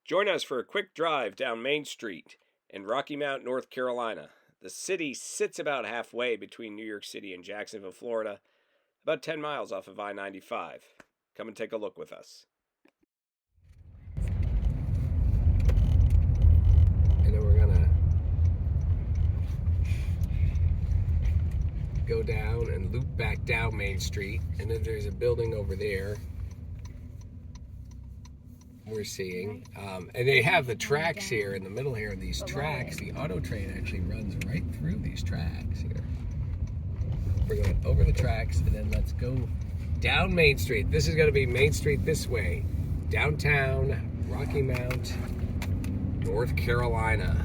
Join us for a quick drive down Main Street in Rocky Mount, North Carolina. The city sits about halfway between New York City and Jacksonville, Florida, about 10 miles off of I-95. Come and take a look with us. And then we're gonna go down and loop back down Main Street, and then there's a building over there we're seeing, and they have the tracks here in the middle here. These tracks, the auto train actually runs right through these tracks here. We're going over the tracks, and then let's go down Main Street. This is going to be Main Street this way, downtown Rocky Mount, North Carolina.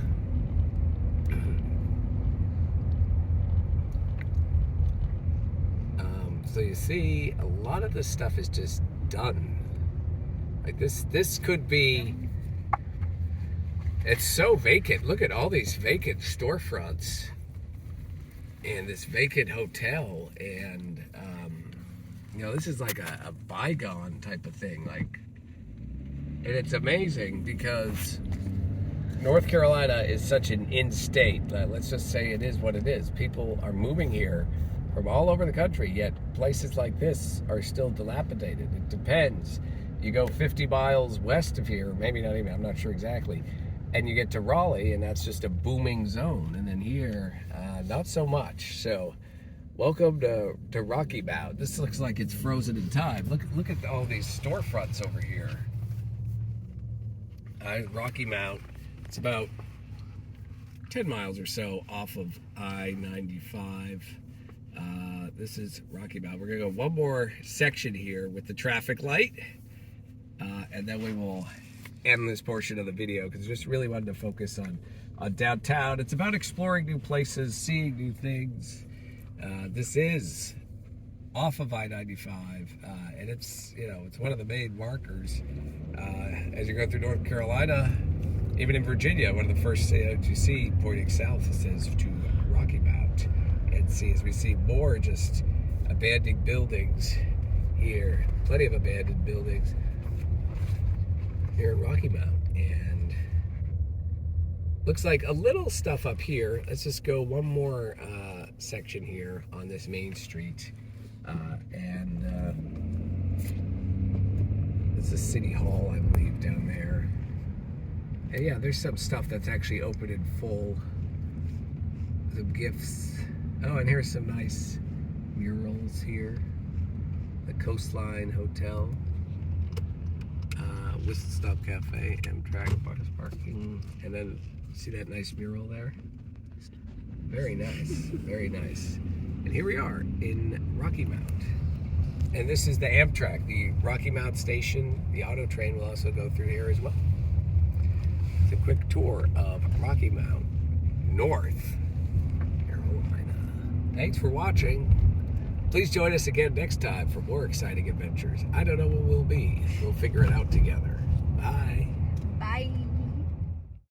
So you see, a lot of this stuff is just done. Like this could be, it's so vacant. Look at all these vacant storefronts and this vacant hotel. And, this is like a bygone type of thing. And it's amazing because North Carolina is such an in-state. Let's just say it is what it is. People are moving here from all over the country, yet places like this are still dilapidated. It depends. You go 50 miles west of here, maybe not even, I'm not sure exactly, and you get to Raleigh, and that's just a booming zone. And then here, not so much. So, welcome to Rocky Mount. This looks like it's frozen in time. Look at all these storefronts over here. Rocky Mount, it's about 10 miles or so off of I-95. This is Rocky Mount. We're gonna go one more section here with the traffic light. And then we will end this portion of the video because I just really wanted to focus on downtown. It's about exploring new places, seeing new things. This is off of I-95, and it's one of the main markers as you go through North Carolina, even in Virginia. One of the first you see pointing south, it says to Rocky Mount, and as we see more just abandoned buildings here, plenty of abandoned buildings here in Rocky Mount. And looks like a little stuff up here. Let's just go one more section here on this Main Street, and it's a city hall, I believe, down there. And yeah, there's some stuff that's actually open in full, some gifts. Oh, and here's some nice murals here. The Coastline Hotel, Whistle Stop Cafe, Amtrak bus parking, and then see that nice mural there? Very nice, very nice. And here we are in Rocky Mount. And this is the Amtrak, the Rocky Mount station. The auto train will also go through here as well. It's a quick tour of Rocky Mount, North Carolina. Thanks for watching. Please join us again next time for more exciting adventures. I don't know what we'll be. We'll figure it out together. Bye. Bye.